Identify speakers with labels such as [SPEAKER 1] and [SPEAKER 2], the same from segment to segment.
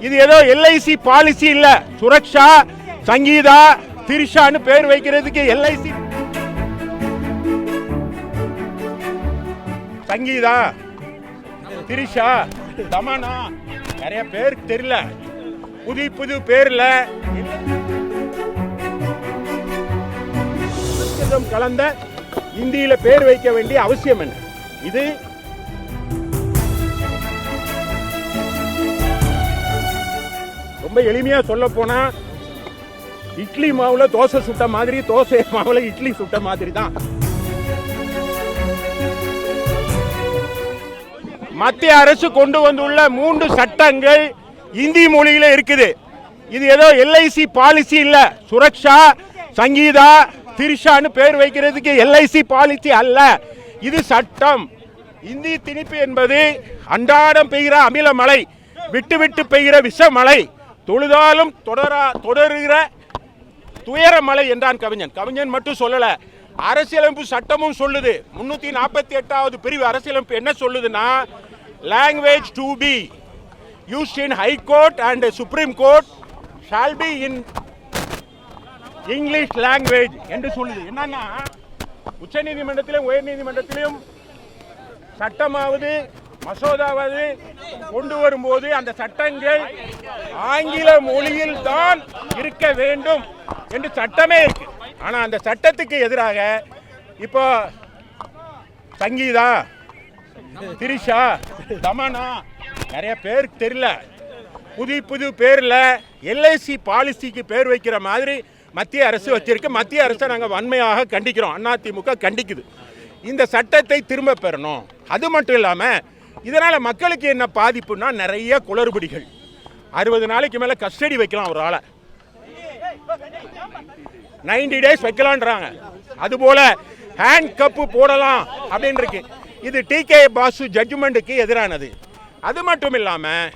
[SPEAKER 1] இது ஏதோ LIC policy இல்ல. சுரக்ஷா, சங்கீதா, திரிஷான்னு பேர் வைக்கிறதுக்கு எல்ஐசி. சங்கீதா, திரிஷா, தமனா, நிறைய பேருக்கு தெரியல. புது புது பேர்ல கலந்த இந்தியில பேர் வைக்க வேண்டிய அவசியம் என்ன? இது ரொம்ப எளிமையா சொல்ல போனா இட்லி மாவுல தோசை சுட்ட மாதிரி, தோசை மாவுல இட்லி சுட்ட மாதிரி தான். மத்திய அரசு கொண்டு வந்துள்ள 3 சட்டங்கள் இந்தி மொழியில இருக்குது. இது ஏதோ எல்ஐசி பாலிசி இல்ல. சுரக்ஷா, சங்கீதா, திரிஷான்னு பேர் வைக்கிறதுக்கு எல்ஐசி பாலிசி அல்ல. இது சட்டம். இந்தி திணிப்பு என்பது அன்றாடம் பெய்கிற அமில மழை, விட்டு விட்டு பெய்கிற விஷ மழை, தொழுதாலும் தொடருகிற துயர மழை என்றான் கவிஞன். கவிஞன் மட்டும் சொல்லல, அரசியலமைப்பு சட்டமும் சொல்லுது. 348வது பிரிவு அரசியலமைப்பு என்ன சொல்லுதுன்னா, language to be used in high court and supreme court shall be in English language என்று சொல்லுது. என்னன்னா, உச்ச நீதிமன்றத்திலும் உயர் நீதிமன்றத்திலும் சட்டமாவது மசோதாவது கொண்டு வரும்போது அந்த சட்டங்கள் ஆங்கில மொழியில் தான் இருக்க வேண்டும் என்று சட்டமே இருக்கு. ஆனா அந்த சட்டத்துக்கு எதிராக இப்போ சங்கீதா, திரிஷா, தமனா, நிறைய பேருக்கு தெரியல. புது புது பேர்ல எல்ஐசி பாலிசிக்கு பேர் வைக்கிற மாதிரி மத்திய அரசு வச்சிருக்கு. மத்திய அரசை நாங்கள் வன்மையாக கண்டிக்கிறோம். அதிமுக கண்டிக்குது. இந்த சட்டத்தை திரும்ப பெறணும். அது மட்டும் இல்லாமல் இதனால மக்களுக்கு என்ன பாதிப்புன்னா, நிறைய குளறுபடிகள். 60 நாளைக்கு மேலே கஸ்டடி வைக்கலாம் ஒரு ஆளை, 90 days வைக்கலான்றாங்க. அதுபோல ஹேண்ட் கப்பு போடலாம் அப்படின்னு இருக்கு. இது டிகே பாசு ஜட்ஜ்மெண்ட்டுக்கு எதிரானது. அது மட்டும் இல்லாமல்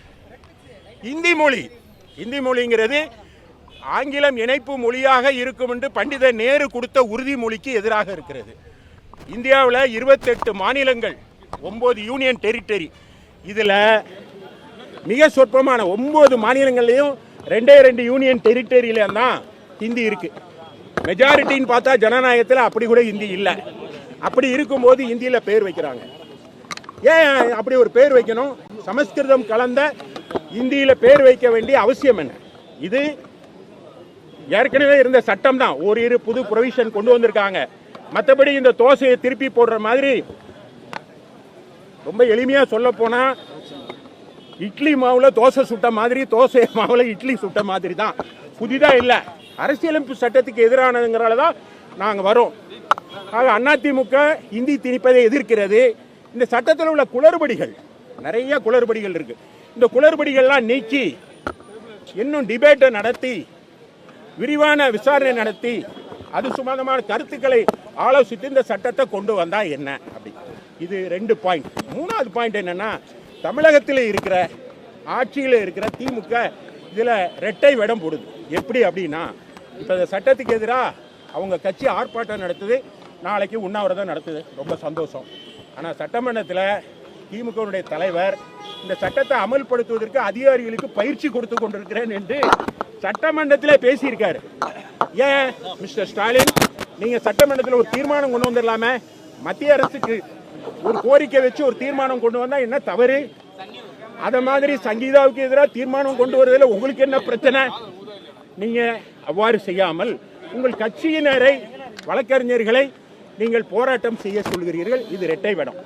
[SPEAKER 1] இந்தி மொழிங்கிறது ஆங்கிலம் இணைப்பு மொழியாக இருக்கும் என்று பண்டித நேரு கொடுத்த உறுதிமொழிக்கு எதிராக இருக்கிறது. இந்தியாவில் 28 மாநிலங்கள், 9 யூனியன் டெரிட்டரி. இதில் மிக சொற்பமான 9 மாநிலங்கள்லையும் 2 யூனியன் டெரிட்டரியில தான் ஹிந்தி இருக்கு. மெஜாரிட்டின்னு பார்த்தா ஜனநாயகத்தில் அப்படி கூட ஹிந்தி இல்லை. அப்படி இருக்கும்போது இந்தியில் பேர் வைக்கிறாங்க. ஏன் அப்படி ஒரு பேர் வைக்கணும்? சமஸ்கிருதம் கலந்த இந்தியில் பேர் வைக்க வேண்டிய அவசியம் என்ன? இது ஏற்கனவே இருந்த சட்டம் தான். ஒரு புது ப்ரொவிஷன் கொண்டு வந்திருக்காங்க. மற்றபடி இந்த தோசையை திருப்பி போடுற மாதிரி, ரொம்ப எளிமையா சொல்ல போனா இட்லி மாவுல தோசை சுட்ட மாதிரி, தோசை மாவுல இட்லி சுட்ட மாதிரி தான். புதிதா இல்லை. அரசியலமைப்பு சட்டத்துக்கு எதிரானதுங்கிறால தான் நாங்கள் வரோம். ஆக அதிமுக இந்தி திணிப்பதை எதிர்க்கிறது. இந்த சட்டத்தில் உள்ள குளறுபடிகள், நிறைய குளறுபடிகள் இருக்கு. இந்த குளறுபடிகள்லாம் நீக்கி இன்னும் டிபேட்டை நடத்தி, விரிவான விசாரணை நடத்தி, அது சம்பந்தமான கருத்துக்களை ஆலோசித்து இந்த சட்டத்தை கொண்டு வந்தா என்ன அப்படி. இது 2 பாயிண்ட். 3வது பாயிண்ட் என்னன்னா, தமிழகத்தில் இருக்கிற ஆட்சியில் இருக்கிற திமுக இதில் ரெட்டை வேடம் போடுது. எப்படி அப்படின்னா, இப்போ இந்த சட்டத்துக்கு எதிராக அவங்க கட்சி ஆர்ப்பாட்டம் நடத்துது, நாளைக்கு உண்ணாவிரதம் நடத்துது. ரொம்ப சந்தோஷம். ஆனால் சட்டமன்றத்தில் திமுகவுடைய தலைவர் இந்த சட்டத்தை அமல்படுத்துவதற்கு அதிகாரிகளுக்கு பயிற்சி கொடுத்து கொண்டிருக்கிறேன் என்று சட்டமன்றத்திலே பேசியிருக்காரு. ஏன் மிஸ்டர் ஸ்டாலின், நீங்க சட்டமன்றத்தில் ஒரு தீர்மானம் கொண்டு வந்துடலாமே? மத்திய அரசுக்கு ஒரு கோரிக்கை வச்சு ஒரு தீர்மானம் கொண்டு வந்தா என்ன தவறு? அத மாதிரி சங்கீதாவுக்கு எதிராக தீர்மானம் கொண்டு வருவதில் உங்களுக்கு என்ன பிரச்சனை? நீங்க அவ்வாறு செய்யாமல் உங்கள் கட்சியினரை, வழக்கறிஞர்களை நீங்கள் போராட்டம் செய்ய சொல்கிறீர்கள். இது இரட்டை வேடம்.